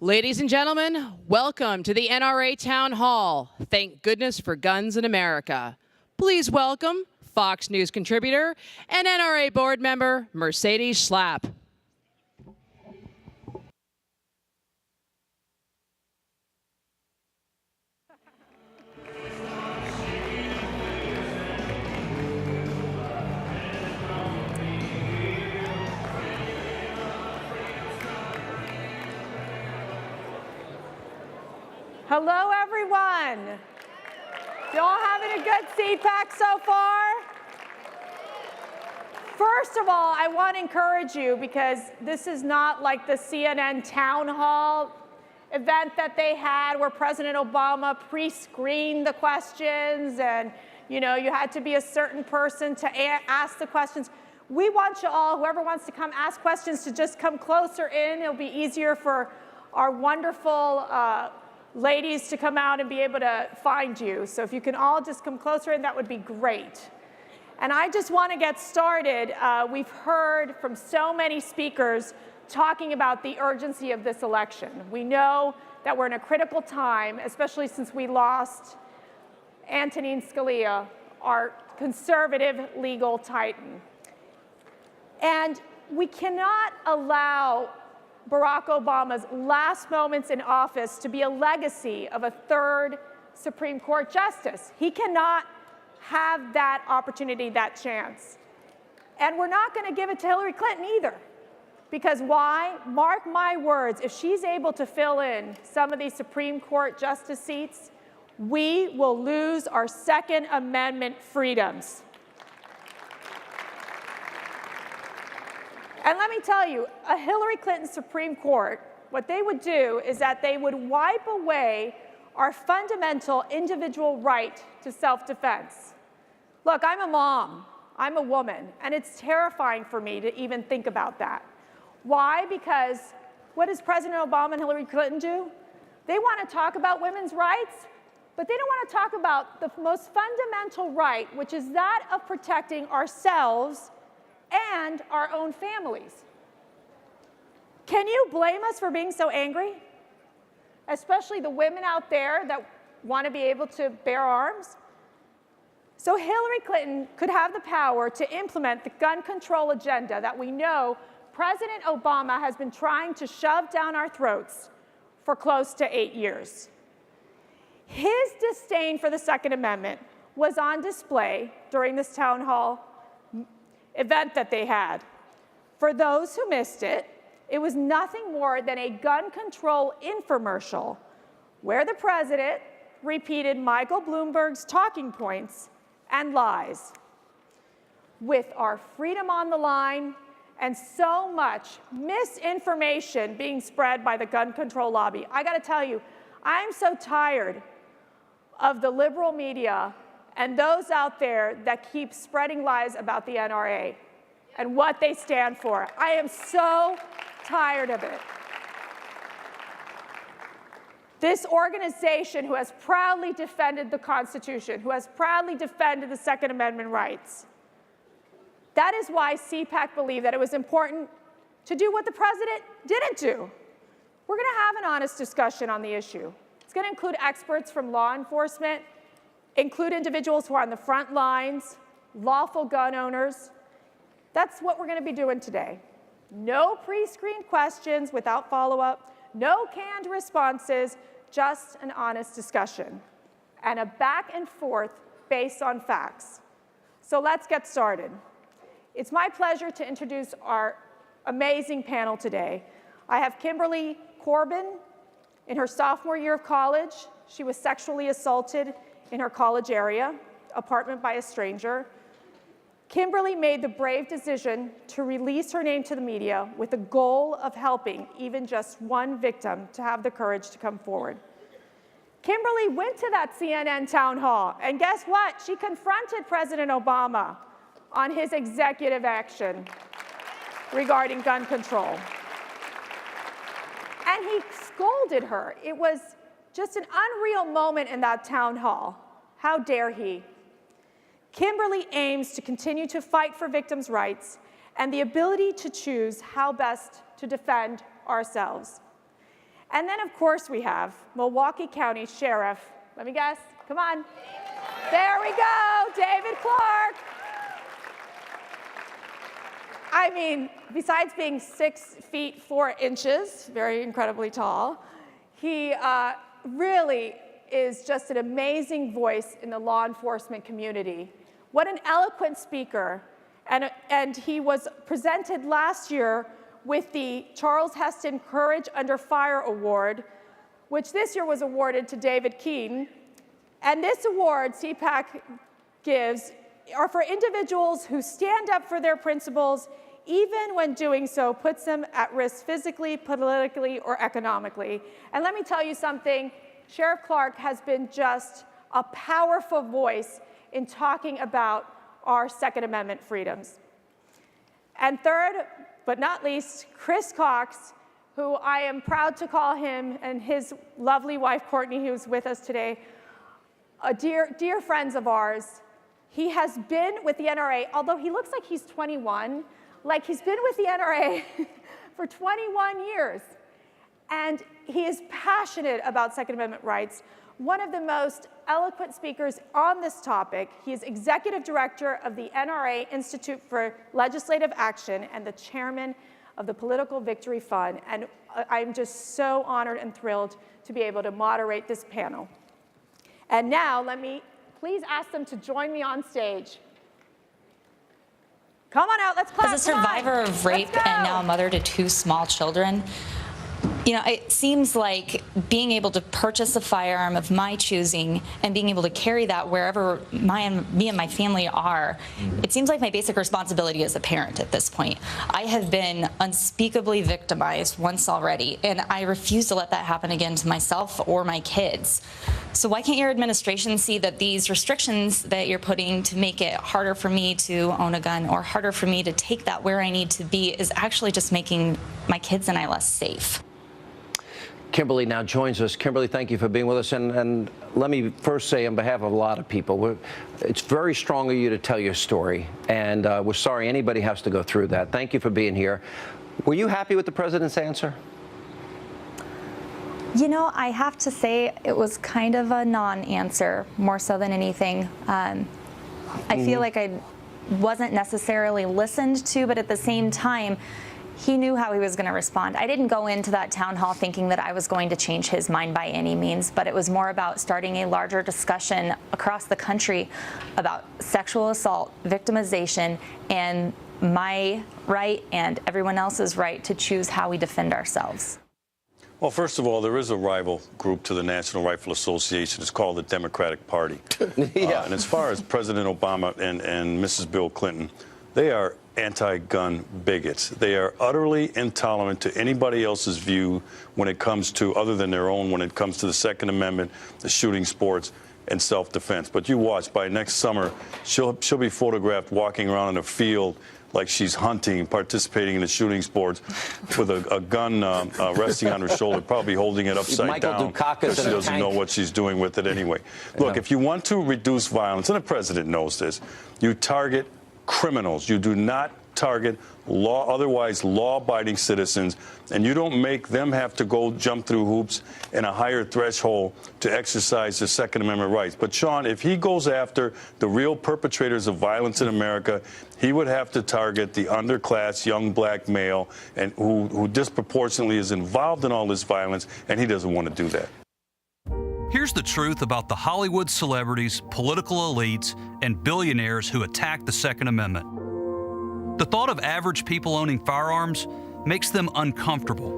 Ladies and gentlemen, welcome to the NRA Town Hall. Thank goodness for guns in America. Please welcome Fox News contributor and NRA board member, Mercedes Schlapp. Hello, everyone. You all having a good CPAC so far? First of all, I want to encourage you because this is not like the CNN Town Hall event that they had where President Obama pre-screened the questions and, you had to be a certain person to ask the questions. We want you all, whoever wants to come ask questions, to just come closer in. It'll be easier for our wonderful ladies to come out and be able to find you. So if you can all just come closer in, that would be great. And I just want to get started. We've heard from so many speakers talking about the urgency of this election. We know that we're in a critical time, especially since we lost Antonin Scalia, our conservative legal titan. And we cannot allow Barack Obama's last moments in office to be a legacy of a third Supreme Court justice. He cannot have that opportunity, that chance. And we're not going to give it to Hillary Clinton either. Because why? Mark my words, if she's able to fill in some of these Supreme Court justice seats, we will lose our Second Amendment freedoms. And let me tell you, a Hillary Clinton Supreme Court, what they would do is that they would wipe away our fundamental individual right to self-defense. Look, I'm a mom, I'm a woman, and it's terrifying for me to even think about that. Why? Because what does President Obama and Hillary Clinton do? They want to talk about women's rights, but they don't want to talk about the most fundamental right, which is that of protecting ourselves and our own families. Can you blame us for being so angry? Especially the women out there that want to be able to bear arms? So Hillary Clinton could have the power to implement the gun control agenda that we know President Obama has been trying to shove down our throats for close to 8 years. His disdain for the Second Amendment was on display during this town hall event that they had. For those who missed it, it was nothing more than a gun control infomercial where the president repeated Michael Bloomberg's talking points and lies. With our freedom on the line and so much misinformation being spread by the gun control lobby, I got to tell you, I'm so tired of the liberal media and those out there that keep spreading lies about the NRA and what they stand for. I am so tired of it. This organization who has proudly defended the Constitution, who has proudly defended the Second Amendment rights. That is why CPAC believed that it was important to do what the president didn't do. We're going to have an honest discussion on the issue. It's going to include experts from law enforcement, include individuals who are on the front lines, lawful gun owners. That's what we're going to be doing today. No pre-screened questions without follow-up, no canned responses, just an honest discussion, and a back and forth based on facts. So let's get started. It's my pleasure to introduce our amazing panel today. I have Kimberly Corbin. In her sophomore year of college, she was sexually assaulted in her college area, apartment by a stranger. Kimberly made the brave decision to release her name to the media with the goal of helping even just one victim to have the courage to come forward. Kimberly went to that CNN town hall, and guess what? She confronted President Obama on his executive action regarding gun control. And he scolded her. It was just an unreal moment in that town hall. How dare he? Kimberly aims to continue to fight for victims' rights and the ability to choose how best to defend ourselves. And then, of course, we have Milwaukee County Sheriff. Let me guess. Come on. There we go, David Clark. I mean, besides being 6 feet 4 inches, very incredibly tall, he really is just an amazing voice in the law enforcement community. What an eloquent speaker. And he was presented last year with the Charles Heston Courage Under Fire Award, which this year was awarded to David Keene. And this award CPAC gives are for individuals who stand up for their principles, even when doing so puts them at risk physically, politically, or economically. And let me tell you something, Sheriff Clark has been just a powerful voice in talking about our Second Amendment freedoms. And third, but not least, Chris Cox, who I am proud to call him, and his lovely wife, Courtney, who's with us today, dear friends of ours. He has been with the NRA, although he looks like he's 21, like he's been with the NRA for 21 years. And he is passionate about Second Amendment rights, one of the most eloquent speakers on this topic. He is executive director of the NRA Institute for Legislative Action and the chairman of the Political Victory Fund. And I'm just so honored and thrilled to be able to moderate this panel. And now let me please ask them to join me on stage. Come on out, let's clap. As a survivor of rape and now a mother to 2 small children, you know, it seems like being able to purchase a firearm of my choosing and being able to carry that wherever me and my family are, it seems like my basic responsibility as a parent at this point. I have been unspeakably victimized once already, and I refuse to let that happen again to myself or my kids. So why can't your administration see that these restrictions that you're putting to make it harder for me to own a gun or harder for me to take that where I need to be is actually just making my kids and I less safe? Kimberly now joins us. Kimberly, thank you for being with us. And let me first say, on behalf of a lot of people, it's very strong of you to tell your story. And we're sorry anybody has to go through that. Thank you for being here. Were you happy with the president's answer? You know, I have to say it was kind of a non-answer, more so than anything. I feel like I wasn't necessarily listened to, but at the same time, he knew how he was going to respond. I didn't go into that town hall thinking that I was going to change his mind by any means, but it was more about starting a larger discussion across the country about sexual assault, victimization, and my right and everyone else's right to choose how we defend ourselves. Well, first of all, there is a rival group to the National Rifle Association. It's called the Democratic Party. Yeah. And as far as President Obama and Mrs. Bill Clinton, they are anti-gun bigots. They are utterly intolerant to anybody else's view when it comes to, other than their own, when it comes to the Second Amendment, the shooting sports, and self-defense. But you watch, by next summer, she'll be photographed walking around in a field like she's hunting, participating in the shooting sports, with a gun resting on her shoulder, probably holding it upside down, because she doesn't know what she's doing with it anyway. Look, if you want to reduce violence, and the president knows this, you target criminals. You do not target otherwise law-abiding citizens, and you don't make them have to go jump through hoops and a higher threshold to exercise their Second Amendment rights. But Sean, if he goes after the real perpetrators of violence in America, he would have to target the underclass young black male and who disproportionately is involved in all this violence, and he doesn't want to do that. Here's the truth about the Hollywood celebrities, political elites, and billionaires who attack the Second Amendment. The thought of average people owning firearms makes them uncomfortable.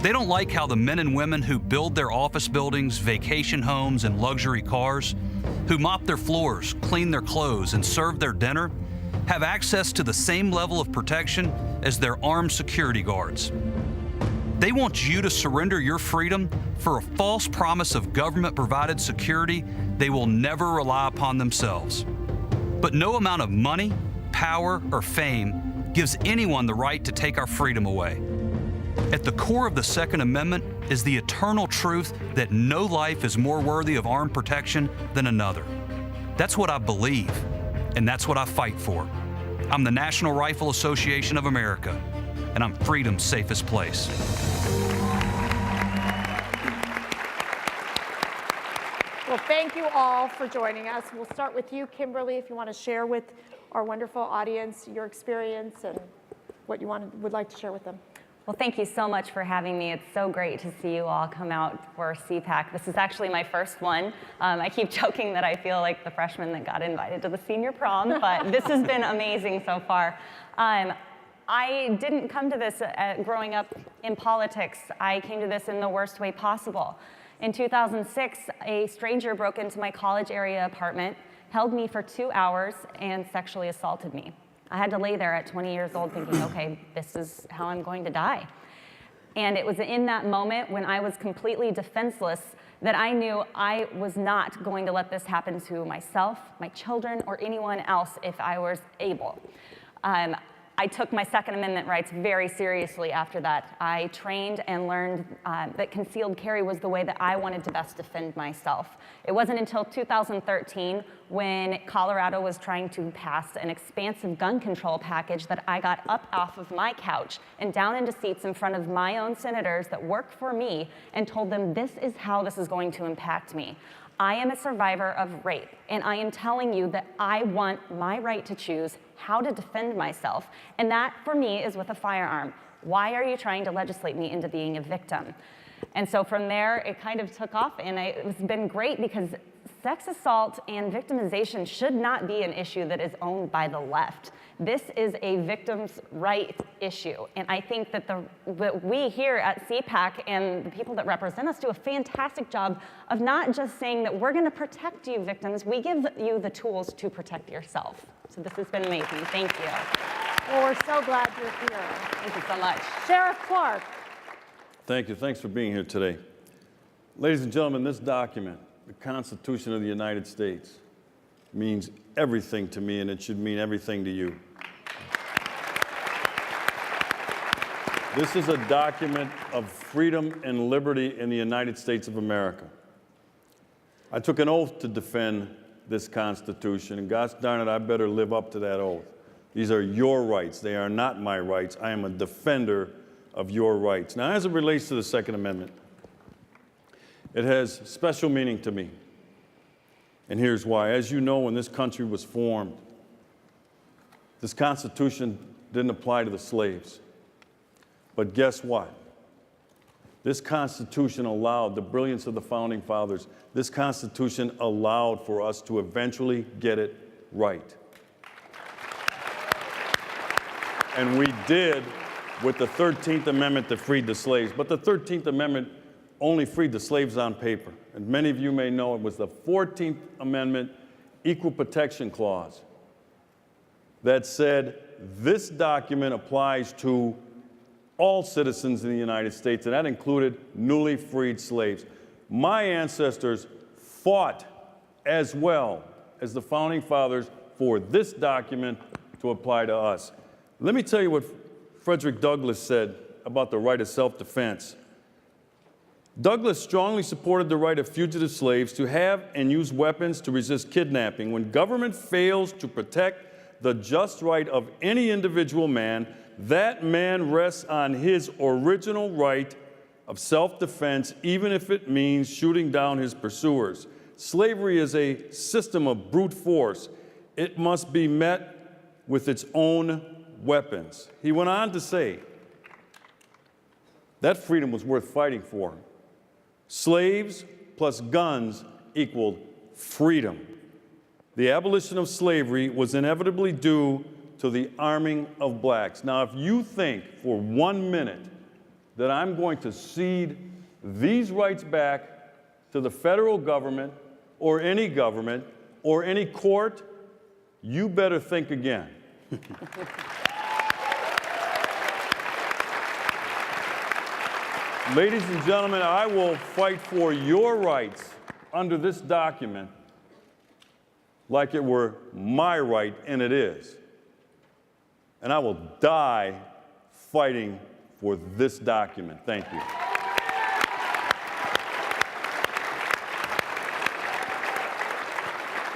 They don't like how the men and women who build their office buildings, vacation homes, and luxury cars, who mop their floors, clean their clothes, and serve their dinner, have access to the same level of protection as their armed security guards. They want you to surrender your freedom for a false promise of government-provided security they will never rely upon themselves. But no amount of money, power, or fame gives anyone the right to take our freedom away. At the core of the Second Amendment is the eternal truth that no life is more worthy of armed protection than another. That's what I believe, and that's what I fight for. I'm the National Rifle Association of America, and I'm freedom's safest place. Well, thank you all for joining us. We'll start with you, Kimberly, if you want to share with our wonderful audience your experience and what you would like to share with them. Well, thank you so much for having me. It's so great to see you all come out for CPAC. This is actually my first one. I keep joking that I feel like the freshman that got invited to the senior prom, but this has been amazing so far. I didn't come to this growing up in politics. I came to this in the worst way possible. In 2006, a stranger broke into my college area apartment, held me for 2 hours, and sexually assaulted me. I had to lay there at 20 years old thinking, okay, this is how I'm going to die. And it was in that moment when I was completely defenseless that I knew I was not going to let this happen to myself, my children, or anyone else if I was able. I took my Second Amendment rights very seriously after that. I trained and learned that concealed carry was the way that I wanted to best defend myself. It wasn't until 2013 when Colorado was trying to pass an expansive gun control package that I got up off of my couch and down into seats in front of my own senators that work for me and told them this is how this is going to impact me. I am a survivor of rape, and I am telling you that I want my right to choose how to defend myself, and that, for me, is with a firearm. Why are you trying to legislate me into being a victim? And so from there, it kind of took off, and it's been great because sex assault and victimization should not be an issue that is owned by the left. This is a victim's right issue, and I think that we here at CPAC and the people that represent us do a fantastic job of not just saying that we're going to protect you victims, we give you the tools to protect yourself. So this has been amazing. Thank you. Well, we're so glad you're here. Thank you so much. Sheriff Clark. Thank you. Thanks for being here today. Ladies and gentlemen, this document, the Constitution of the United States, means everything to me, and it should mean everything to you. This is a document of freedom and liberty in the United States of America. I took an oath to defend this Constitution, and gosh darn it, I better live up to that oath. These are your rights. They are not my rights. I am a defender of your rights. Now, as it relates to the Second Amendment, it has special meaning to me. And here's why. As you know, when this country was formed, this Constitution didn't apply to the slaves. But guess what? This Constitution allowed the brilliance of the Founding Fathers. This Constitution allowed for us to eventually get it right. And we did with the 13th Amendment that freed the slaves. But the 13th Amendment only freed the slaves on paper. And many of you may know it was the 14th Amendment Equal Protection Clause that said this document applies to all citizens in the United States, and that included newly freed slaves. My ancestors fought as well as the Founding Fathers for this document to apply to us. Let me tell you what Frederick Douglass said about the right of self-defense. Douglass strongly supported the right of fugitive slaves to have and use weapons to resist kidnapping. When government fails to protect the just right of any individual man, that man rests on his original right of self-defense, even if it means shooting down his pursuers. Slavery is a system of brute force. It must be met with its own weapons. He went on to say that freedom was worth fighting for. Slaves plus guns equaled freedom. The abolition of slavery was inevitably due to the arming of blacks. Now, if you think for 1 minute that I'm going to cede these rights back to the federal government or any court, you better think again. Ladies and gentlemen, I will fight for your rights under this document like it were my right, and it is. And I will die fighting for this document. Thank you.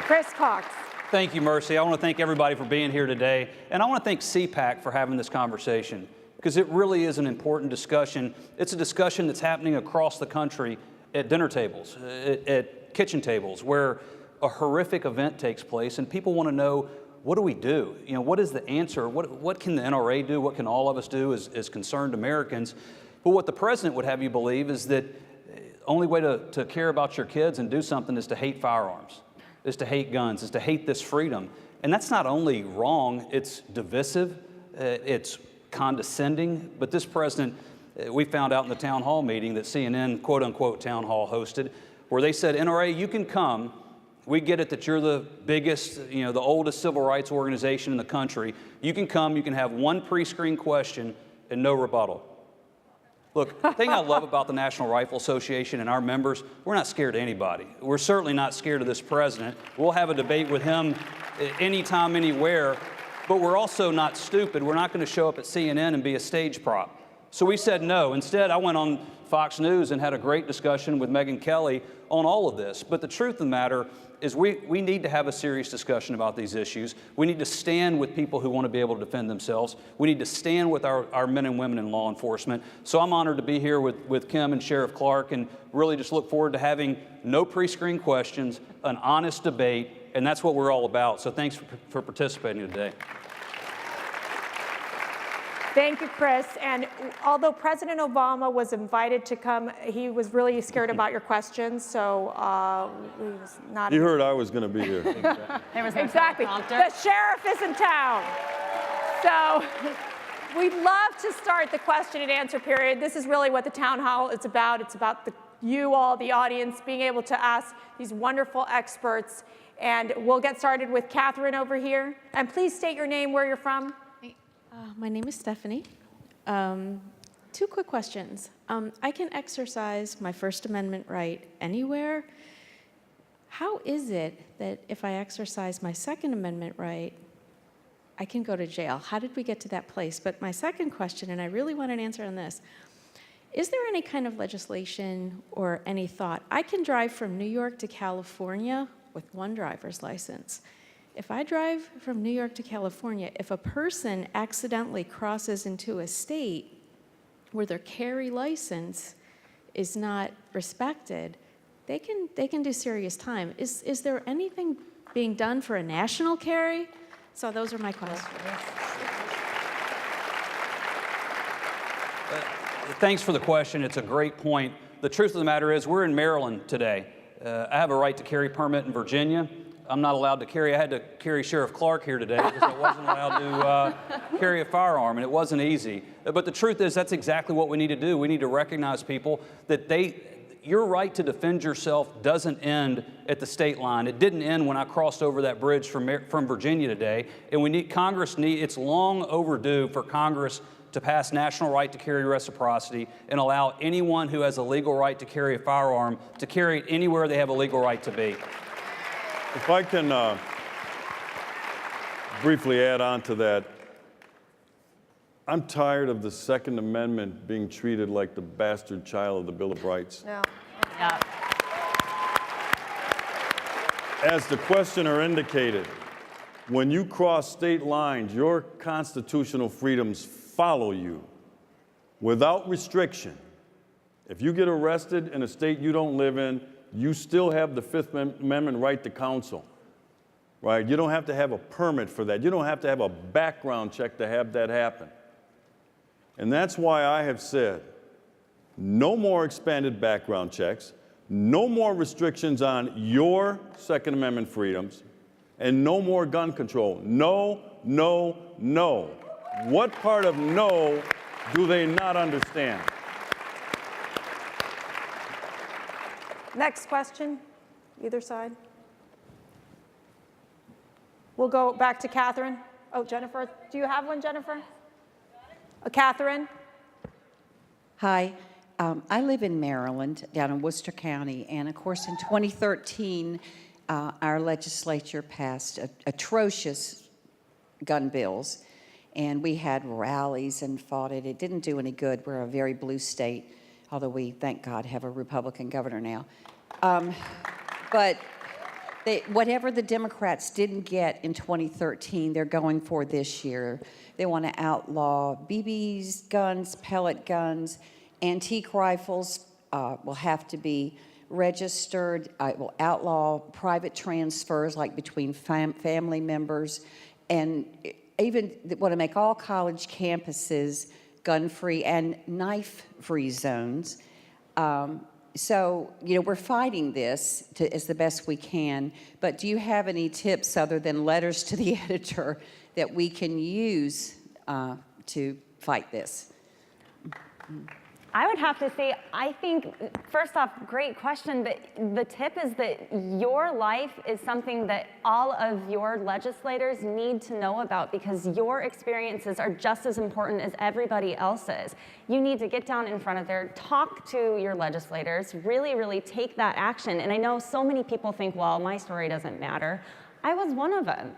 Chris Cox. Thank you, Mercy. I want to thank everybody for being here today. And I want to thank CPAC for having this conversation, because it really is an important discussion. It's a discussion that's happening across the country at dinner tables, at at kitchen tables where a horrific event takes place and people want to know, what do we do? You know, what is the answer? What can the NRA do? What can all of us do as concerned Americans? But what the president would have you believe is that the only way to care about your kids and do something is to hate firearms, is to hate guns, is to hate this freedom. And that's not only wrong, it's divisive, it's condescending. But this president, we found out in the town hall meeting that CNN, quote unquote, town hall hosted, where they said, NRA, you can come. We get it that you're the biggest, you know, the oldest civil rights organization in the country. You can come, you can have one pre-screened question and no rebuttal. Look, the thing I love about the National Rifle Association and our members, we're not scared of anybody. We're certainly not scared of this president. We'll have a debate with him anytime, anywhere, but we're also not stupid. We're not going to show up at CNN and be a stage prop. So we said no. Instead, I went on Fox News and had a great discussion with Megyn Kelly on all of this. But the truth of the matter is we need to have a serious discussion about these issues. We need to stand with people who want to be able to defend themselves. We need to stand with our men and women in law enforcement. So I'm honored to be here with Kim and Sheriff Clark, and really just look forward to having no pre-screened questions, an honest debate, and that's what we're all about. So thanks for participating today. Thank you, Chris. And although President Obama was invited to come, he was really scared about your questions, so he was not. You heard I was going to be here. There was no Exactly. teleprompter. The sheriff is in town. So we'd love to start the question and answer period. This is really what the town hall is about. It's about you all, the audience, being able to ask these wonderful experts. And we'll get started with Catherine over here. And please state your name, where you're from. My name is Stephanie. 2 quick questions. I can exercise my First Amendment right anywhere. How is it that if I exercise my Second Amendment right, I can go to jail? How did we get to that place? But my second question, and I really want an answer on this, is there any kind of legislation or any thought? I can drive from New York to California with 1 driver's license. If I drive from New York to California, if a person accidentally crosses into a state where their carry license is not respected, they can do serious time. Is there anything being done for a national carry? So those are my questions. Thanks for the question. It's a great point. The truth of the matter is we're in Maryland today. I have a right to carry permit in Virginia. I'm not allowed to carry. I had to carry Sheriff Clark here today because I wasn't allowed to carry a firearm, and it wasn't easy. But the truth is that's exactly what we need to do. We need to recognize people that your right to defend yourself doesn't end at the state line. It didn't end when I crossed over that bridge from Virginia today. And it's long overdue for Congress to pass national right to carry reciprocity and allow anyone who has a legal right to carry a firearm to carry it anywhere they have a legal right to be. If I can briefly add on to that, I'm tired of the Second Amendment being treated like the bastard child of the Bill of Rights. No. Yeah. As the questioner indicated, when you cross state lines, your constitutional freedoms follow you without restriction. If you get arrested in a state you don't live in, you still have the Fifth Amendment right to counsel, right? You don't have to have a permit for that. You don't have to have a background check to have that happen. And that's why I have said no more expanded background checks, no more restrictions on your Second Amendment freedoms, and no more gun control. No, no, no. What part of no do they not understand? Next question, either side. We'll go back to Catherine. Oh, Jennifer, do you have one, Jennifer? Catherine? Hi, I live in Maryland, down in Worcester County, and of course in 2013, our legislature passed atrocious gun bills, and we had rallies and fought it. It didn't do any good. We're a very blue state, although we, thank God, have a Republican governor now. But whatever the Democrats didn't get in 2013, they're going for this year. They want to outlaw BBs, guns, pellet guns, antique rifles will have to be registered, will outlaw private transfers like between family members, and even want to make all college campuses gun-free and knife-free zones. So, we're fighting this as the best we can, but do you have any tips other than letters to the editor that we can use to fight this? I would have to say, I think, first off, great question, but the tip is that your life is something that all of your legislators need to know about, because your experiences are just as important as everybody else's. You need to get down in front of there, talk to your legislators, really, really take that action. And I know so many people think, well, my story doesn't matter. I was one of them.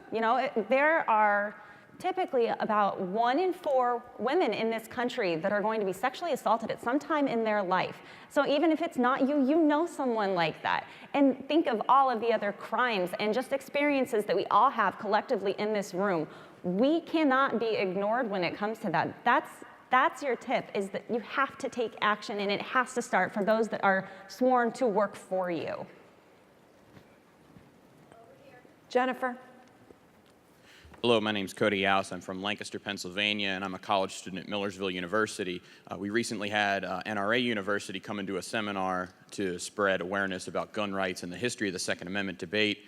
There are typically about 1 in 4 women in this country that are going to be sexually assaulted at some time in their life. So even if it's not you, you know someone like that. And think of all of the other crimes and just experiences that we all have collectively in this room. We cannot be ignored when it comes to that. That's your tip, is that you have to take action, and it has to start for those that are sworn to work for you. Jennifer. Hello, my name's Cody Yaus. I'm from Lancaster, Pennsylvania, and I'm a college student at Millersville University. We recently had NRA University come and do a seminar to spread awareness about gun rights and the history of the Second Amendment debate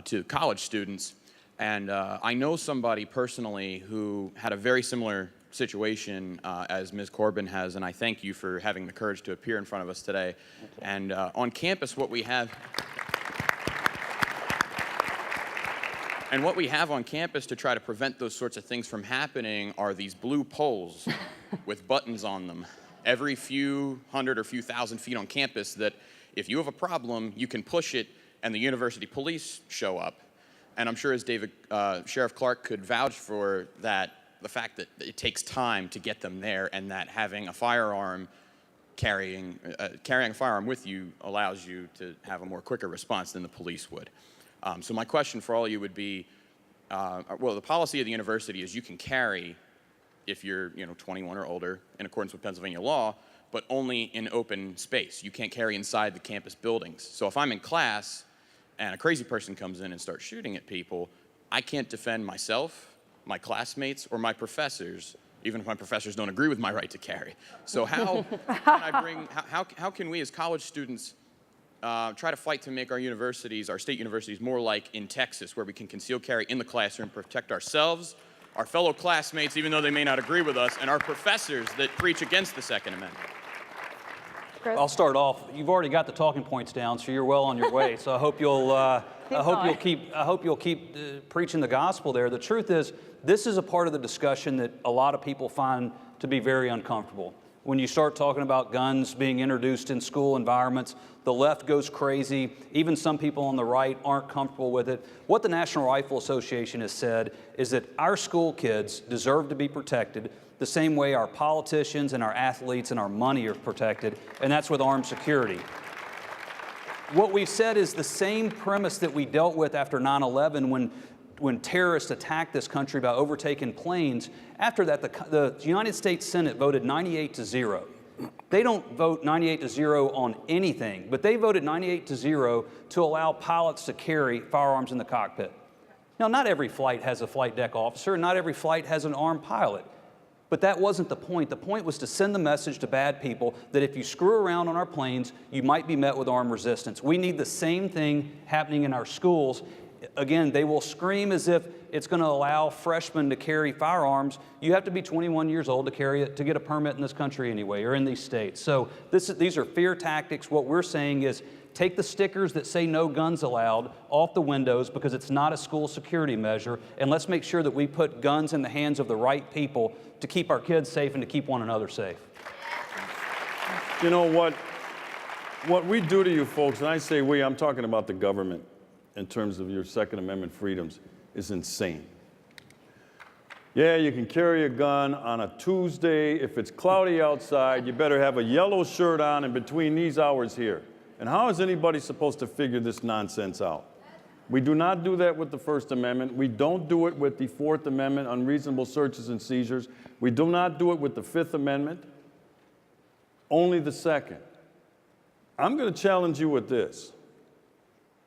to college students. And I know somebody personally who had a very similar situation as Ms. Corbin has, and I thank you for having the courage to appear in front of us today. And on campus, what we have on campus to try to prevent those sorts of things from happening are these blue poles with buttons on them every few hundred or few thousand feet on campus, that if you have a problem, you can push it and the university police show up. And I'm sure, as Sheriff Clark could vouch for that, the fact that it takes time to get them there, and that having a firearm, carrying a firearm with you allows you to have a more quicker response than the police would. So my question for all of you would be, well, the policy of the university is you can carry if you're 21 or older in accordance with Pennsylvania law, but only in open space. You can't carry inside the campus buildings. So if I'm in class and a crazy person comes in and starts shooting at people, I can't defend myself, my classmates, or my professors, even if my professors don't agree with my right to carry. So how can we as college students try to fight to make our universities, our state universities, more like in Texas, where we can conceal carry in the classroom, protect ourselves, our fellow classmates, even though they may not agree with us, and our professors that preach against the Second Amendment? Chris? I'll start off. You've already got the talking points down, so you're well on your way. So I hope you'll keep preaching the gospel there. The truth is, this is a part of the discussion that a lot of people find to be very uncomfortable. When you start talking about guns being introduced in school environments, the left goes crazy. Even some people on the right aren't comfortable with it. What the National Rifle Association has said is that our school kids deserve to be protected the same way our politicians and our athletes and our money are protected, and that's with armed security. What we've said is the same premise that we dealt with after 9/11 when terrorists attacked this country by overtaking planes. After that, the United States Senate voted 98-0. They don't vote 98-0 on anything, but they voted 98-0 to allow pilots to carry firearms in the cockpit. Now, not every flight has a flight deck officer, and not every flight has an armed pilot. But that wasn't the point. The point was to send the message to bad people that if you screw around on our planes, you might be met with armed resistance. We need the same thing happening in our schools. Again, they will scream as if it's going to allow freshmen to carry firearms. You have to be 21 years old to carry it, to get a permit in this country anyway, or in these states. So these are fear tactics. What we're saying is take the stickers that say no guns allowed off the windows, because it's not a school security measure, and let's make sure that we put guns in the hands of the right people to keep our kids safe and to keep one another safe. You know what we do to you folks, and I say we, I'm talking about the government, in terms of your Second Amendment freedoms, is insane. Yeah, you can carry a gun on a Tuesday. If it's cloudy outside, you better have a yellow shirt on in between these hours here. And how is anybody supposed to figure this nonsense out? We do not do that with the First Amendment. We don't do it with the Fourth Amendment, unreasonable searches and seizures. We do not do it with the Fifth Amendment, only the Second. I'm going to challenge you with this,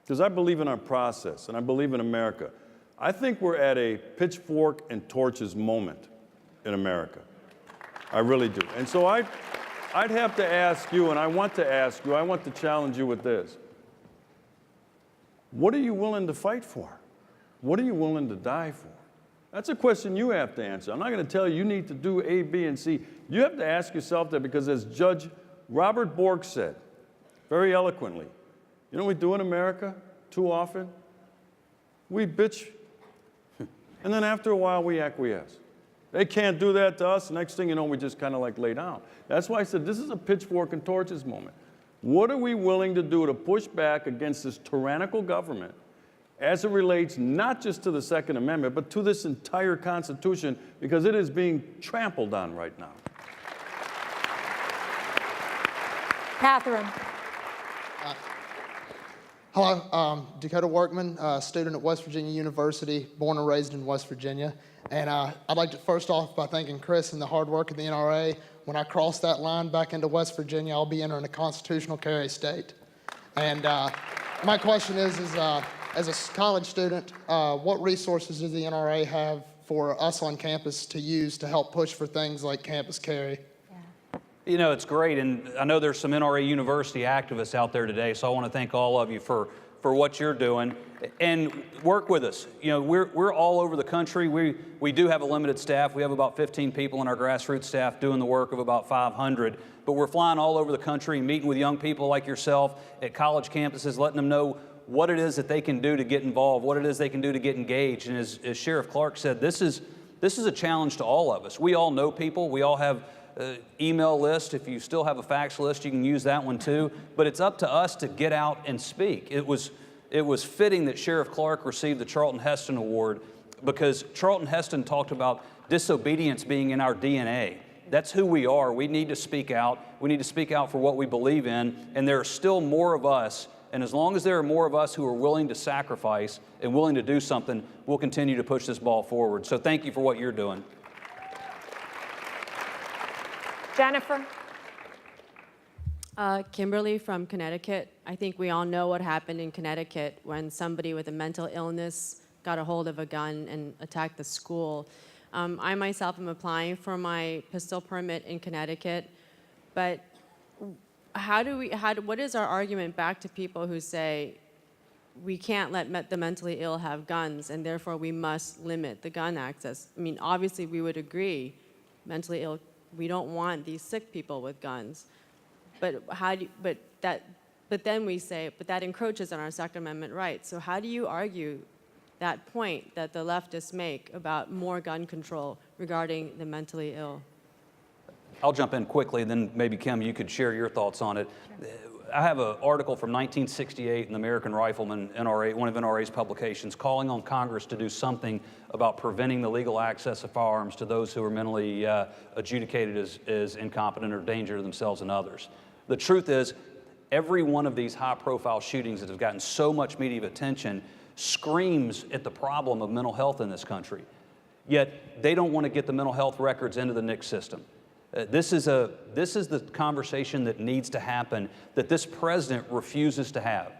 because I believe in our process and I believe in America. I think we're at a pitchfork and torches moment in America. I really do. And so I'd have to ask you, and I want to ask you, I want to challenge you with this. What are you willing to fight for? What are you willing to die for? That's a question you have to answer. I'm not going to tell you you need to do A, B, and C. You have to ask yourself that, because as Judge Robert Bork said very eloquently, you know what we do in America too often? We bitch, and then after a while we acquiesce. They can't do that to us. Next thing you know, we just kind of like lay down. That's why I said this is a pitchfork and torches moment. What are we willing to do to push back against this tyrannical government as it relates not just to the Second Amendment, but to this entire Constitution, because it is being trampled on right now? Catherine. Hello, Dakota Workman, student at West Virginia University, born and raised in West Virginia. And I'd like to first off by thanking Chris and the hard work of the NRA. When I cross that line back into West Virginia, I'll be entering a constitutional carry state. And my question is as a college student, what resources does the NRA have for us on campus to use to help push for things like campus carry? You know, it's great, and I know there's some NRA University activists out there today, so I want to thank all of you for what you're doing, and work with us. You know, we're all over the country. We do have a limited staff. We have about 15 people in our grassroots staff doing the work of about 500, but we're flying all over the country, meeting with young people like yourself at college campuses, letting them know what it is that they can do to get involved, what it is they can do to get engaged. And as Sheriff Clark said, this is a challenge to all of us. We all know people. We all have email list. If you still have a fax list, you can use that one too. But it's up to us to get out and speak. It was fitting that Sheriff Clark received the Charlton Heston Award, because Charlton Heston talked about disobedience being in our DNA. That's who we are. We need to speak out. We need to speak out for what we believe in. And there are still more of us. And as long as there are more of us who are willing to sacrifice and willing to do something, we'll continue to push this ball forward. So thank you for what you're doing. Jennifer. Kimberly from Connecticut. I think we all know what happened in Connecticut when somebody with a mental illness got a hold of a gun and attacked the school. I myself am applying for my pistol permit in Connecticut, but what is our argument back to people who say we can't let the mentally ill have guns and therefore we must limit the gun access? I mean, obviously we would agree, mentally ill, we don't want these sick people with guns. But then we say, but that encroaches on our Second Amendment rights. So how do you argue that point that the leftists make about more gun control regarding the mentally ill? I'll jump in quickly, and then maybe, Kim, you could share your thoughts on it. I have an article from 1968 in the American Rifleman, NRA, one of NRA's publications, calling on Congress to do something about preventing the legal access of firearms to those who are mentally adjudicated as incompetent or danger to themselves and others. The truth is, every one of these high-profile shootings that have gotten so much media attention screams at the problem of mental health in this country. Yet they don't want to get the mental health records into the NICS system. This is the conversation that needs to happen, that this president refuses to have.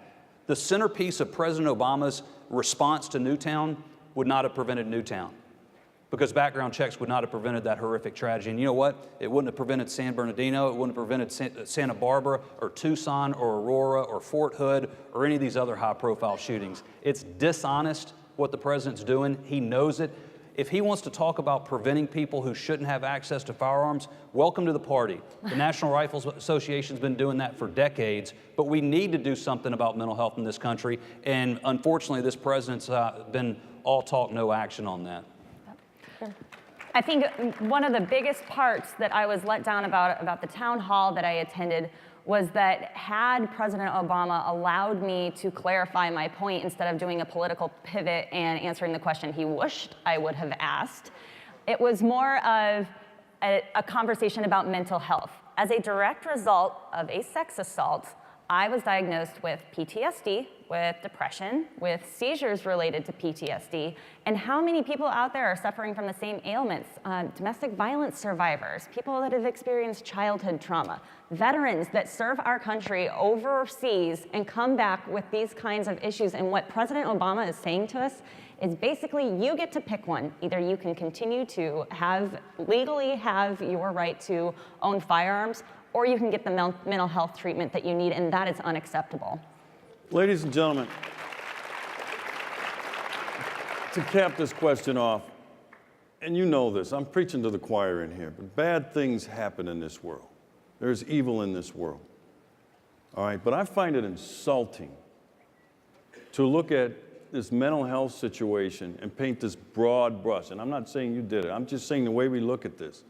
The centerpiece of President Obama's response to Newtown would not have prevented Newtown, because background checks would not have prevented that horrific tragedy. And you know what? It wouldn't have prevented San Bernardino, it wouldn't have prevented Santa Barbara or Tucson or Aurora or Fort Hood or any of these other high-profile shootings. It's dishonest what the president's doing. He knows it. If he wants to talk about preventing people who shouldn't have access to firearms, welcome to the party. The National Rifle Association's been doing that for decades, but we need to do something about mental health in this country, and unfortunately this president's been all talk, no action on that. I think one of the biggest parts that I was let down about the town hall that I attended was that had President Obama allowed me to clarify my point instead of doing a political pivot and answering the question he wished I would have asked, it was more of a conversation about mental health. As a direct result of a sex assault, I was diagnosed with PTSD, with depression, with seizures related to PTSD, and how many people out there are suffering from the same ailments? Domestic violence survivors, people that have experienced childhood trauma, veterans that serve our country overseas and come back with these kinds of issues. And what President Obama is saying to us is basically you get to pick one. Either you can continue to legally have your right to own firearms, or you can get the mental health treatment that you need, and that is unacceptable. Ladies and gentlemen, to cap this question off, and you know this, I'm preaching to the choir in here, but bad things happen in this world. There's evil in this world. All right, but I find it insulting to look at this mental health situation and paint this broad brush. And I'm not saying you did it, I'm just saying the way we look at this.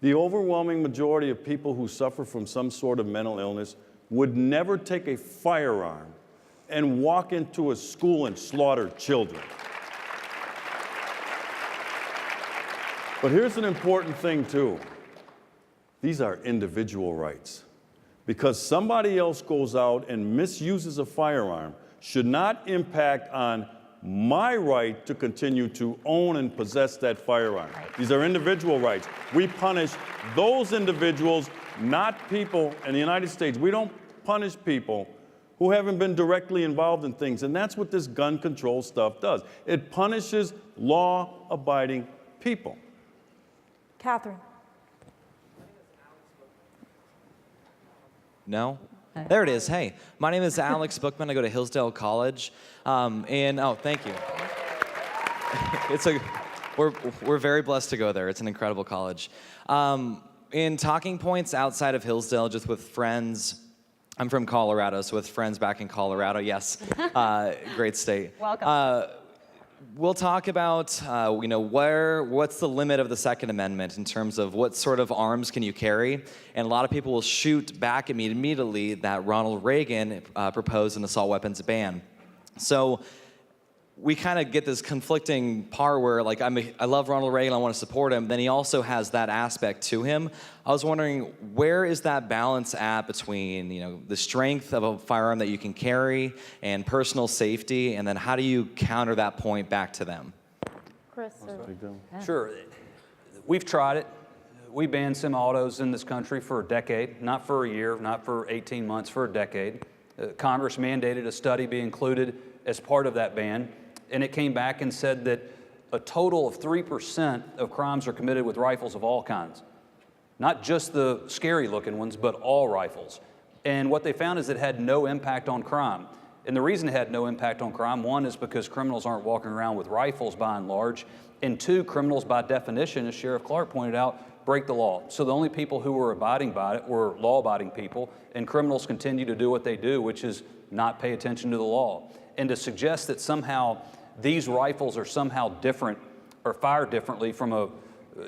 The overwhelming majority of people who suffer from some sort of mental illness would never take a firearm and walk into a school and slaughter children. But here's an important thing too. These are individual rights. Because somebody else goes out and misuses a firearm should not impact on my right to continue to own and possess that firearm. These are individual rights. We punish those individuals, not people in the United States. We don't punish people who haven't been directly involved in things. And that's what this gun control stuff does. It punishes law-abiding people. Catherine. No? There it is. Hey, my name is Alex Bookman. I go to Hillsdale College. Oh, thank you. We're very blessed to go there. It's an incredible college. In talking points outside of Hillsdale, just with friends, I'm from Colorado, so with friends back in Colorado, yes, great state. Welcome. We'll talk about, what's the limit of the Second Amendment in terms of what sort of arms can you carry? And a lot of people will shoot back at me immediately that Ronald Reagan proposed an assault weapons ban. So we kind of get this conflicting part where, like, I love Ronald Reagan, I want to support him, then he also has that aspect to him. I was wondering, where is that balance at between, the strength of a firearm that you can carry and personal safety, and then how do you counter that point back to them? Chris. Sure. We've tried it. We banned semi-autos in this country for a decade, not for a year, not for 18 months, for a decade. Congress mandated a study be included as part of that ban. And it came back and said that a total of 3% of crimes are committed with rifles of all kinds. Not just the scary-looking ones, but all rifles. And what they found is it had no impact on crime. And the reason it had no impact on crime, one, is because criminals aren't walking around with rifles by and large. And two, criminals by definition, as Sheriff Clark pointed out, break the law. So the only people who were abiding by it were law-abiding people, and criminals continue to do what they do, which is not pay attention to the law. And to suggest that somehow these rifles are somehow different or fired differently from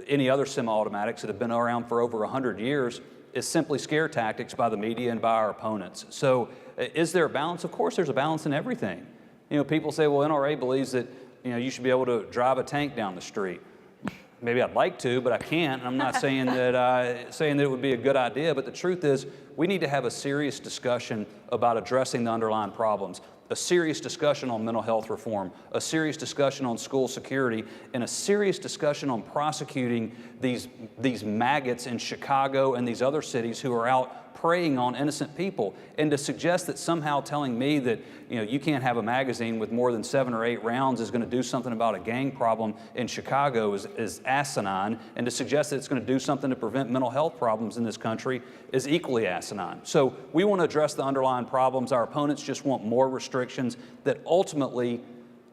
any other semi-automatics that have been around for over 100 years is simply scare tactics by the media and by our opponents. So is there a balance? Of course there's a balance in everything. People say, well, NRA believes that you should be able to drive a tank down the street. Maybe I'd like to, but I can't. I'm not saying that it would be a good idea, but the truth is we need to have a serious discussion about addressing the underlying problems. A serious discussion on mental health reform, a serious discussion on school security, and a serious discussion on prosecuting these maggots in Chicago and these other cities who are out preying on innocent people. And to suggest that somehow telling me that you can't have a magazine with more than 7 or 8 rounds is going to do something about a gang problem in Chicago is asinine. And to suggest that it's going to do something to prevent mental health problems in this country is equally asinine. So we want to address the underlying problems. Our opponents just want more restrictions that ultimately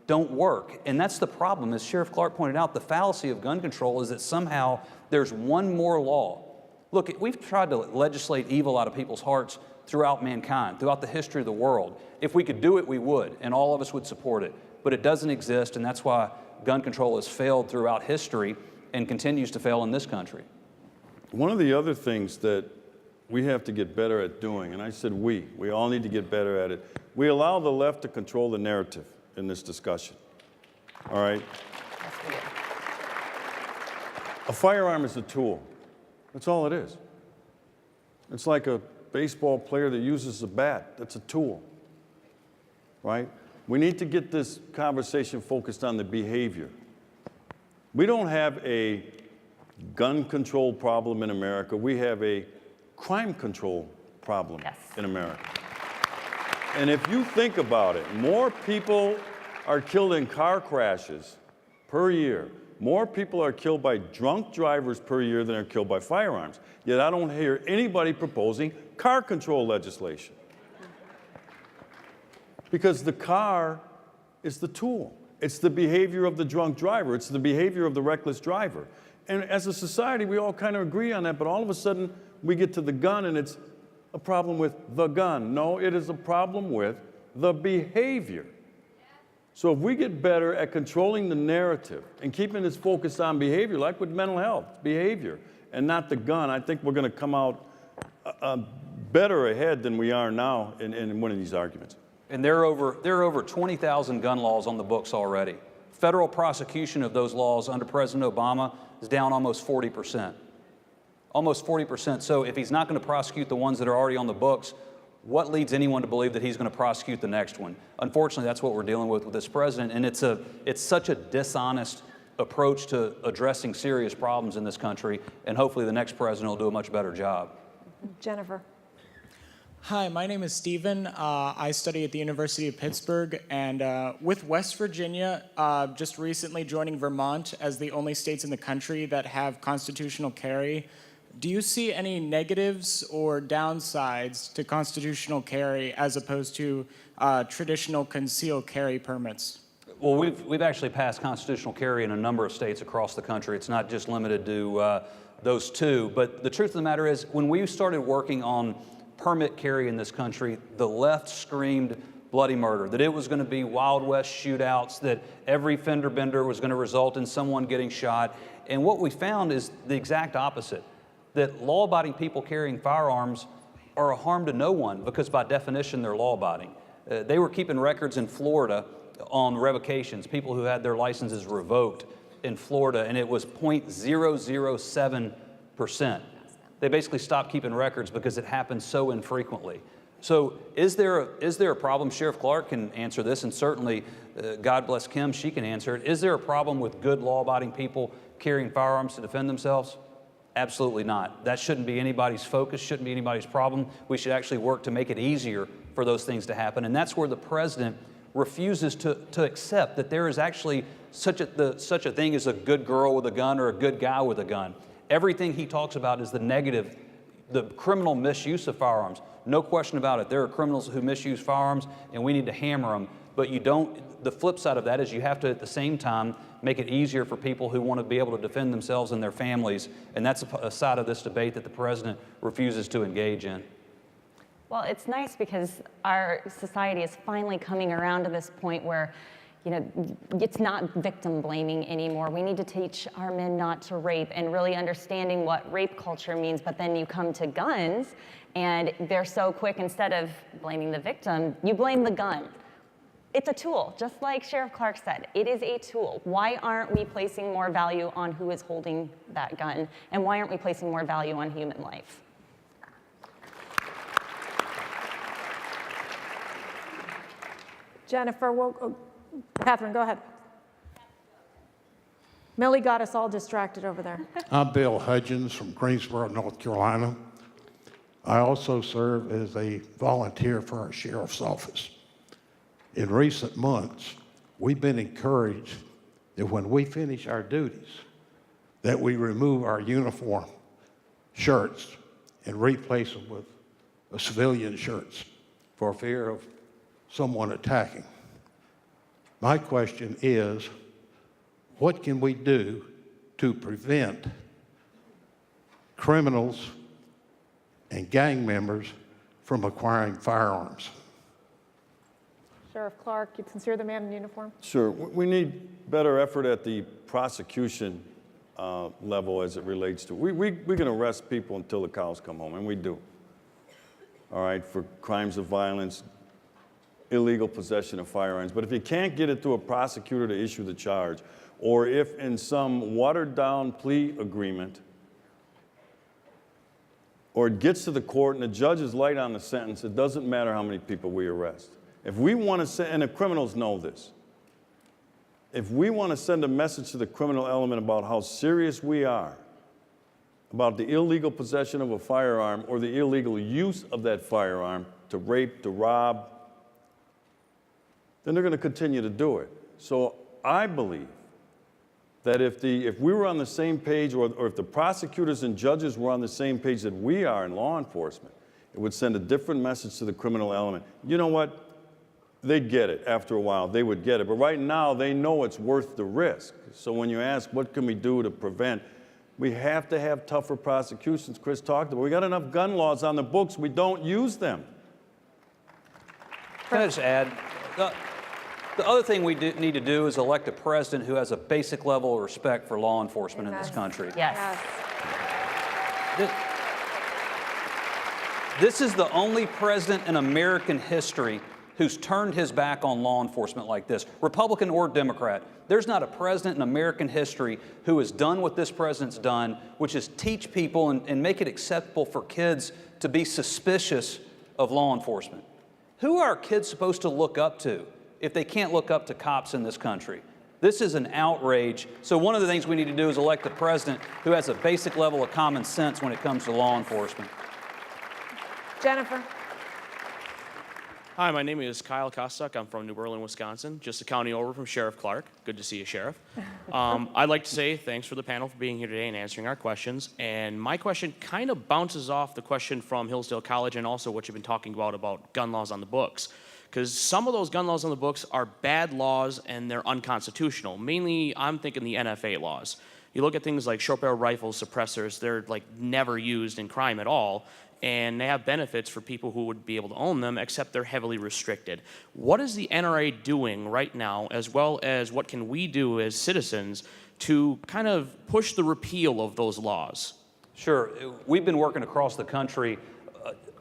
don't work. And that's the problem. As Sheriff Clark pointed out, the fallacy of gun control is that somehow there's one more law. Look, we've tried to legislate evil out of people's hearts throughout mankind, throughout the history of the world. If we could do it, we would, and all of us would support it. But it doesn't exist, and that's why gun control has failed throughout history and continues to fail in this country. One of the other things that we have to get better at doing, and I said we all need to get better at it, we allow the left to control the narrative in this discussion, all right? A firearm is a tool. That's all it is. It's like a baseball player that uses a bat. That's a tool, right? We need to get this conversation focused on the behavior. We don't have a gun control problem in America. We have a crime control problem in America. And if you think about it, more people are killed in car crashes per year. More people are killed by drunk drivers per year than are killed by firearms. Yet I don't hear anybody proposing car control legislation. Because the car is the tool. It's the behavior of the drunk driver. It's the behavior of the reckless driver. And as a society, we all kind of agree on that, but all of a sudden, we get to the gun and it's a problem with the gun. No, it is a problem with the behavior. So if we get better at controlling the narrative and keeping this focused on behavior, like with mental health, behavior, and not the gun, I think we're going to come out better ahead than we are now in winning these arguments. And there are over 20,000 gun laws on the books already. Federal prosecution of those laws under President Obama is down almost 40%. Almost 40%. So if he's not going to prosecute the ones that are already on the books, what leads anyone to believe that he's going to prosecute the next one? Unfortunately, that's what we're dealing with this president, and it's such a dishonest approach to addressing serious problems in this country, and hopefully the next president will do a much better job. Jennifer. Hi, my name is Stephen. I study at the University of Pittsburgh, and with West Virginia just recently joining Vermont as the only states in the country that have constitutional carry, do you see any negatives or downsides to constitutional carry as opposed to traditional concealed carry permits? Well, we've actually passed constitutional carry in a number of states across the country. It's not just limited to those two. But the truth of the matter is, when we started working on permit carry in this country, the left screamed bloody murder, that it was going to be Wild West shootouts, that every fender bender was going to result in someone getting shot. And what we found is the exact opposite, that law-abiding people carrying firearms are a harm to no one because by definition they're law-abiding. They were keeping records in Florida on revocations, people who had their licenses revoked in Florida, and it was 0.007%. They basically stopped keeping records because it happened so infrequently. So is there a problem? Sheriff Clark can answer this, and certainly, God bless Kim, she can answer it. Is there a problem with good law-abiding people carrying firearms to defend themselves? Absolutely not. That shouldn't be anybody's focus, shouldn't be anybody's problem. We should actually work to make it easier for those things to happen. And that's where the president refuses to accept that there is actually such a thing as a good girl with a gun or a good guy with a gun. Everything he talks about is the negative, the criminal misuse of firearms. No question about it. There are criminals who misuse firearms, and we need to hammer them. But the flip side of that is you have to, at the same time, make it easier for people who want to be able to defend themselves and their families. And that's a side of this debate that the president refuses to engage in. Well, it's nice because our society is finally coming around to this point where, you know, it's not victim blaming anymore. We need to teach our men not to rape and really understanding what rape culture means. But then you come to guns and they're so quick, instead of blaming the victim, you blame the gun. It's a tool, just like Sheriff Clark said. It is a tool. Why aren't we placing more value on who is holding that gun? And why aren't we placing more value on human life? Jennifer, Catherine, go ahead. Millie got us all distracted over there. I'm Bill Hudgens from Greensboro, North Carolina. I also serve as a volunteer for our sheriff's office. In recent months, we've been encouraged that when we finish our duties, that we remove our uniform shirts and replace them with civilian shirts for fear of someone attacking. My question is, what can we do to prevent criminals and gang members from acquiring firearms? Sheriff Clark, you consider the man in uniform? Sure. We need better effort at the prosecution level as it relates to. We can arrest people until the cows come home, and we do. All right, for crimes of violence, illegal possession of firearms. But if you can't get it to a prosecutor to issue the charge, or if in some watered-down plea agreement, or it gets to the court and the judge is light on the sentence, it doesn't matter how many people we arrest. If we want to send, and the criminals know this, if we want to send a message to the criminal element about how serious we are about the illegal possession of a firearm or the illegal use of that firearm to rape, to rob, then they're going to continue to do it. So I believe that if we were on the same page, or if the prosecutors and judges were on the same page that we are in law enforcement, it would send a different message to the criminal element. You know what? They'd get it after a while. They would get it. But right now, they know it's worth the risk. So when you ask, what can we do to prevent? We have to have tougher prosecutions. Chris talked about, we got enough gun laws on the books. We don't use them. Can I just add? The other thing we need to do is elect a president who has a basic level of respect for law enforcement in this country. Yes. This is the only president in American history who's turned his back on law enforcement like this, Republican or Democrat. There's not a president in American history who has done what this president's done, which is teach people and make it acceptable for kids to be suspicious of law enforcement. Who are kids supposed to look up to if they can't look up to cops in this country? This is an outrage. So one of the things we need to do is elect a president who has a basic level of common sense when it comes to law enforcement. Jennifer. Hi, my name is Kyle Kostuk. I'm from New Berlin, Wisconsin, just a county over from Sheriff Clark. Good to see you, Sheriff. I'd like to say thanks for the panel for being here today and answering our questions. And my question kind of bounces off the question from Hillsdale College and also what you've been talking about gun laws on the books. Because some of those gun laws on the books are bad laws and they're unconstitutional. Mainly, I'm thinking the NFA laws. You look at things like short barrel rifles, suppressors, they're like never used in crime at all. And they have benefits for people who would be able to own them, except they're heavily restricted. What is the NRA doing right now, as well as what can we do as citizens to kind of push the repeal of those laws? Sure. We've been working across the country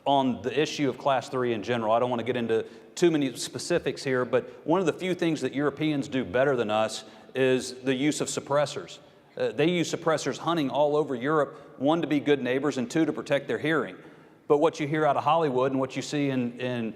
on the issue of Class 3 in general. I don't want to get into too many specifics here, but one of the few things that Europeans do better than us is the use of suppressors. They use suppressors hunting all over Europe, one, to be good neighbors, and two, to protect their hearing. But what you hear out of Hollywood and what you see in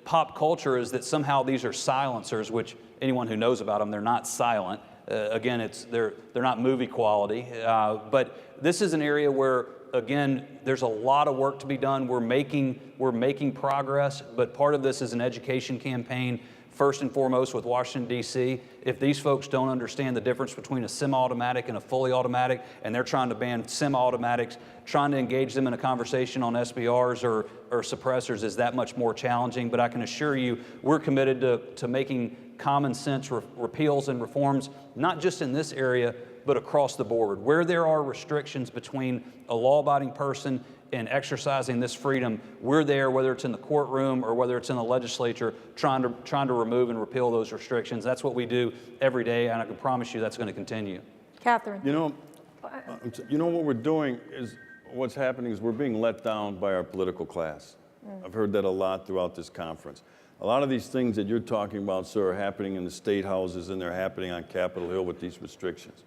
pop culture is that somehow these are silencers, which anyone who knows about them, they're not silent. Again, they're not movie quality. But this is an area where, again, there's a lot of work to be done. We're making progress, but part of this is an education campaign, first and foremost with Washington, D.C. If these folks don't understand the difference between a semi-automatic and a fully automatic, and they're trying to ban semi-automatics, trying to engage them in a conversation on SBRs or suppressors is that much more challenging. But I can assure you, we're committed to making common sense repeals and reforms, not just in this area, but across the board. Where there are restrictions between a law-abiding person and exercising this freedom, we're there, whether it's in the courtroom or whether it's in the legislature, trying to remove and repeal those restrictions. That's what we do every day, and I can promise you that's going to continue. Catherine. You know what we're doing is, what's happening is we're being let down by our political class. I've heard that a lot throughout this conference. A lot of these things that you're talking about, sir, are happening in the state houses, and they're happening on Capitol Hill with these restrictions.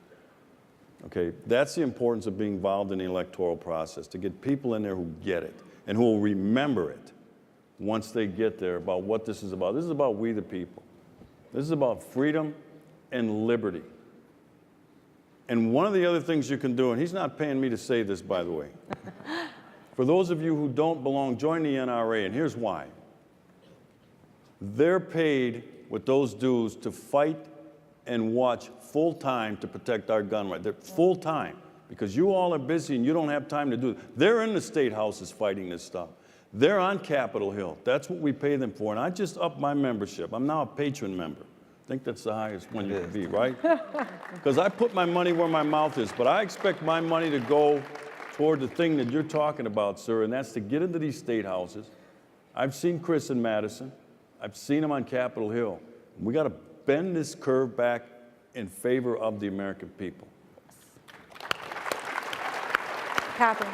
Okay, that's the importance of being involved in the electoral process, to get people in there who get it and who will remember it once they get there about what this is about. This is about we the people. This is about freedom and liberty. And one of the other things you can do, and he's not paying me to say this, by the way, for those of you who don't belong, join the NRA, and here's why. They're paid with those dues to fight and watch full-time to protect our gun rights. They're full-time, because you all are busy and you don't have time to do it. They're in the state houses fighting this stuff. They're on Capitol Hill. That's what we pay them for. And I just upped my membership. I'm now a patron member. I think that's the highest one you can be, right? Because I put my money where my mouth is, but I expect my money to go toward the thing that you're talking about, sir, and that's to get into these state houses. I've seen Chris in Madison. I've seen him on Capitol Hill. We got to bend this curve back in favor of the American people. Catherine.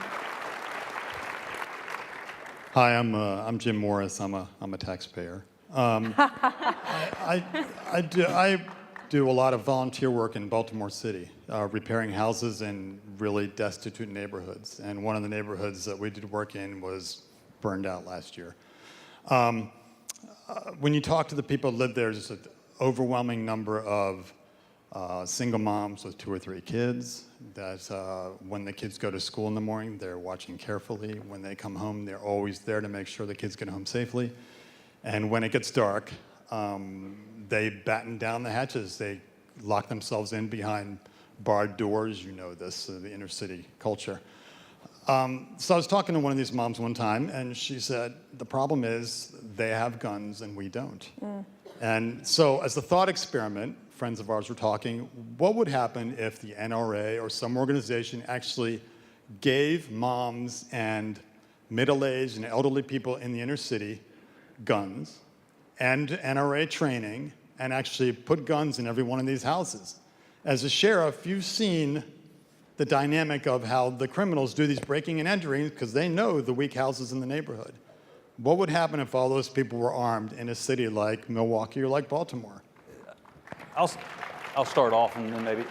Hi, I'm Jim Morris. I'm a taxpayer. I do a lot of volunteer work in Baltimore City, repairing houses in really destitute neighborhoods. And one of the neighborhoods that we did work in was burned out last year. When you talk to the people who live there, there's an overwhelming number of single moms with 2 or 3 kids that when the kids go to school in the morning, they're watching carefully. When they come home, they're always there to make sure the kids get home safely. And when it gets dark, they batten down the hatches. They lock themselves in behind barred doors. You know this, the inner city culture. So I was talking to one of these moms one time, and she said, the problem is they have guns and we don't. And so as a thought experiment, friends of ours were talking, what would happen if the NRA or some organization actually gave moms and middle-aged and elderly people in the inner city guns and NRA training and actually put guns in every one of these houses? As a sheriff, you've seen the dynamic of how the criminals do these breaking and entering because they know the weak houses in the neighborhood. What would happen if all those people were armed in a city like Milwaukee or like Baltimore? I'll start off and then maybe,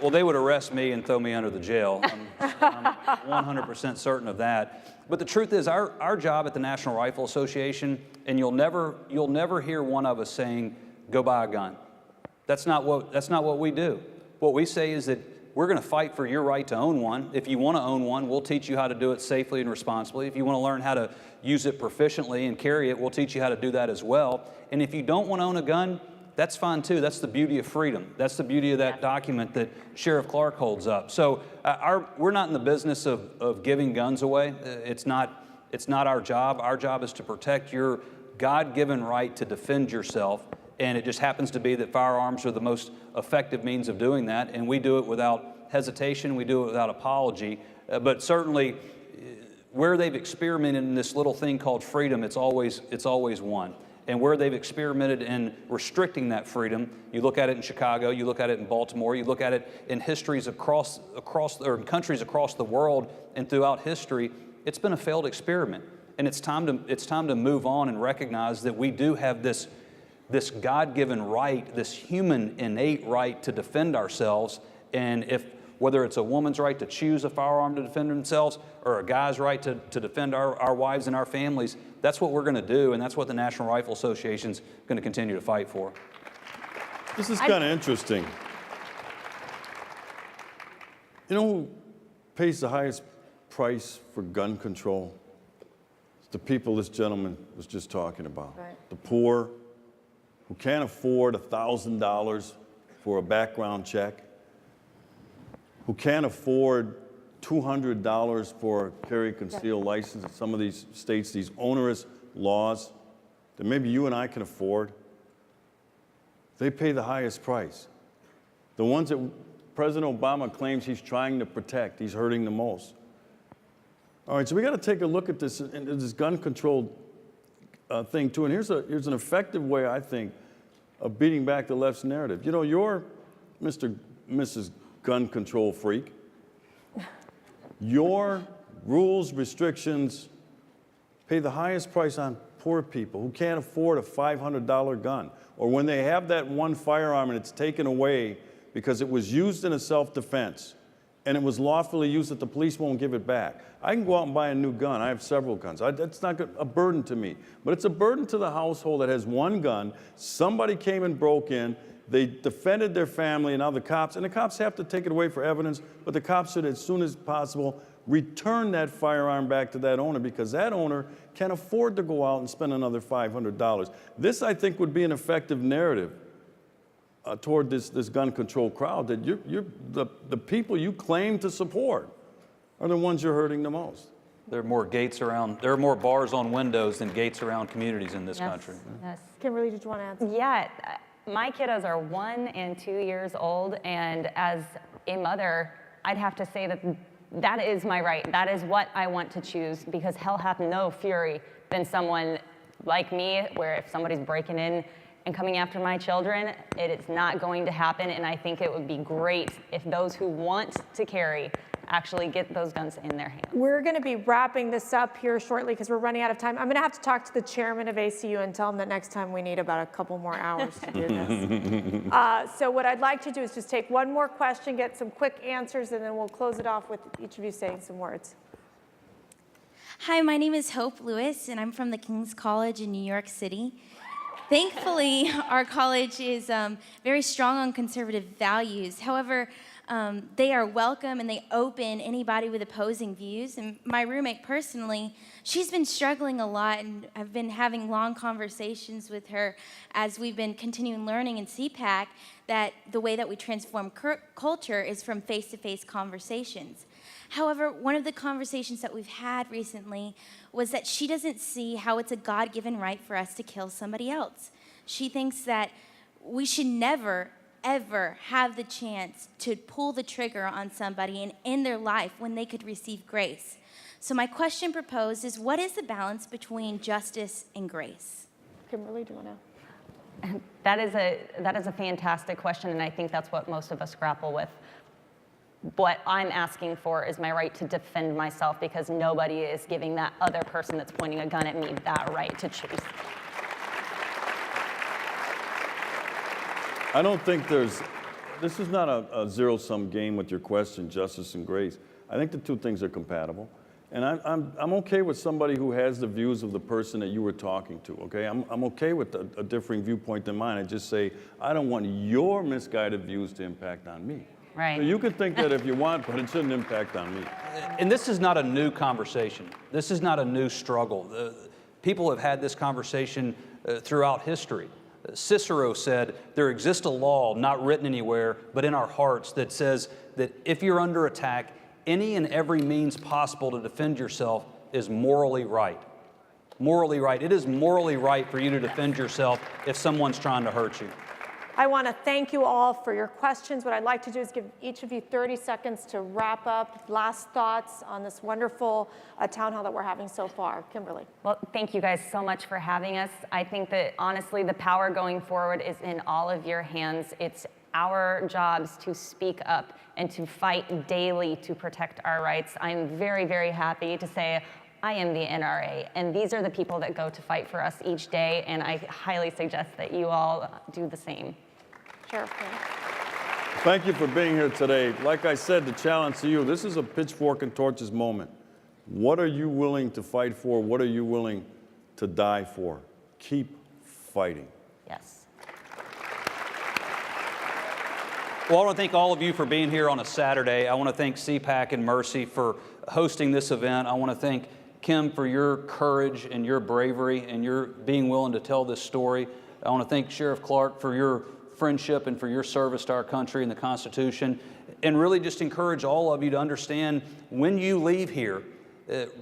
well, they would arrest me and throw me under the jail. I'm 100% certain of that. But the truth is, our job at the National Rifle Association, and you'll never hear one of us saying, go buy a gun. That's not what we do. What we say is that we're going to fight for your right to own one. If you want to own one, we'll teach you how to do it safely and responsibly. If you want to learn how to use it proficiently and carry it, we'll teach you how to do that as well. And if you don't want to own a gun, that's fine too. That's the beauty of freedom. That's the beauty of that document that Sheriff Clark holds up. So we're not in the business of giving guns away. It's not our job. Our job is to protect your God-given right to defend yourself. And it just happens to be that firearms are the most effective means of doing that. And we do it without hesitation. We do it without apology. But certainly, where they've experimented in this little thing called freedom, it's always won. And where they've experimented in restricting that freedom, you look at it in Chicago, you look at it in Baltimore, you look at it in histories across or in countries across the world and throughout history, it's been a failed experiment. And it's time to move on and recognize that we do have this God-given right, this human innate right to defend ourselves. And whether it's a woman's right to choose a firearm to defend themselves or a guy's right to defend our wives and our families, that's what we're going to do, and that's what the National Rifle Association is going to continue to fight for. This is kind of interesting. You know who pays the highest price for gun control? It's the people this gentleman was just talking about. Right. The poor who can't afford $1,000 for a background check, who can't afford $200 for a carry concealed license in some of these states, these onerous laws that maybe you and I can afford. They pay the highest price. The ones that President Obama claims he's trying to protect, he's hurting the most. All right, so we got to take a look at this gun control thing too. And here's an effective way, I think, of beating back the left's narrative. You know, you're Mrs. Gun control freak. Your rules, restrictions pay the highest price on poor people who can't afford a $500 gun. Or when they have that one firearm and it's taken away because it was used in a self-defense and it was lawfully used that the police won't give it back. I can go out and buy a new gun. I have several guns. That's not a burden to me. But it's a burden to the household that has one gun. Somebody came and broke in. They defended their family, and now the cops have to take it away for evidence, but the cops should, as soon as possible, return that firearm back to that owner because that owner can't afford to go out and spend another $500. This, I think, would be an effective narrative toward this gun control crowd, that the people you claim to support are the ones you're hurting the most. There are more bars on windows than gates around communities in this country. Yes. Kimberly, did you want to answer? Yeah. My kiddos are 1 and 2 years old, and as a mother, I'd have to say that is my right. That is what I want to choose, because hell hath no fury than someone like me, where if somebody's breaking in and coming after my children, it is not going to happen, and I think it would be great if those who want to carry actually get those guns in their hands. We're going to be wrapping this up here shortly because we're running out of time. I'm going to have to talk to the chairman of ACU and tell him that next time we need about a couple more hours to do this. So what I'd like to do is just take one more question, get some quick answers, and then we'll close it off with each of you saying some words. Hi, my name is Hope Lewis, and I'm from the King's College in New York City. Thankfully, our college is very strong on conservative values. However, they are welcome and they open anybody with opposing views. And my roommate personally, she's been struggling a lot, and I've been having long conversations with her as we've been continuing learning in CPAC that the way that we transform culture is from face-to-face conversations. However, one of the conversations that we've had recently was that she doesn't see how it's a God-given right for us to kill somebody else. She thinks that we should never, ever have the chance to pull the trigger on somebody and end their life when they could receive grace. So my question proposed is, what is the balance between justice and grace? Kimberly, do you want to? That is a fantastic question, and I think that's what most of us grapple with. What I'm asking for is my right to defend myself, because nobody is giving that other person that's pointing a gun at me that right to choose. I don't think this is not a zero-sum game with your question, justice and grace. I think the two things are compatible. And I'm okay with somebody who has the views of the person that you were talking to, okay? I'm okay with a differing viewpoint than mine. I just say, I don't want your misguided views to impact on me. Right. So you can think that if you want, but it shouldn't impact on me. And this is not a new conversation. This is not a new struggle. People have had this conversation throughout history. Cicero said, there exists a law not written anywhere, but in our hearts, that says that if you're under attack, any and every means possible to defend yourself is morally right. Morally right. It is morally right for you to defend yourself if someone's trying to hurt you. I want to thank you all for your questions. What I'd like to do is give each of you 30 seconds to wrap up. Last thoughts on this wonderful town hall that we're having so far. Kimberly. Well, thank you guys so much for having us. I think that honestly, the power going forward is in all of your hands. It's our jobs to speak up and to fight daily to protect our rights. I'm very, very happy to say I am the NRA, and these are the people that go to fight for us each day, and I highly suggest that you all do the same. Sheriff. Thank you for being here today. Like I said, the challenge to you, this is a pitchfork and torches moment. What are you willing to fight for? What are you willing to die for? Keep fighting. Yes. Well, I want to thank all of you for being here on a Saturday. I want to thank CPAC and Mercy for hosting this event. I want to thank Kim for your courage and your bravery and your being willing to tell this story. I want to thank Sheriff Clark for your friendship and for your service to our country and the Constitution, and really just encourage all of you to understand when you leave here,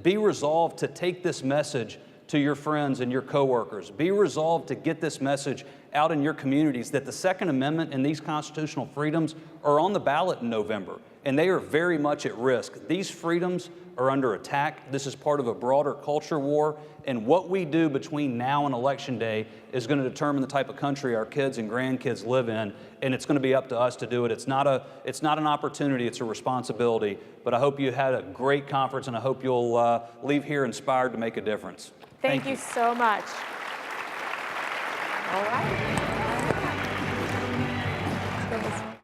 be resolved to take this message to your friends and your coworkers. Be resolved to get this message out in your communities that the Second Amendment and these constitutional freedoms are on the ballot in November, and they are very much at risk. These freedoms are under attack. This is part of a broader culture war, and what we do between now and Election Day is going to determine the type of country our kids and grandkids live in, and it's going to be up to us to do it. It's not an opportunity, it's a responsibility. But I hope you had a great conference, and I hope you'll leave here inspired to make a difference. Thank you so much. All right.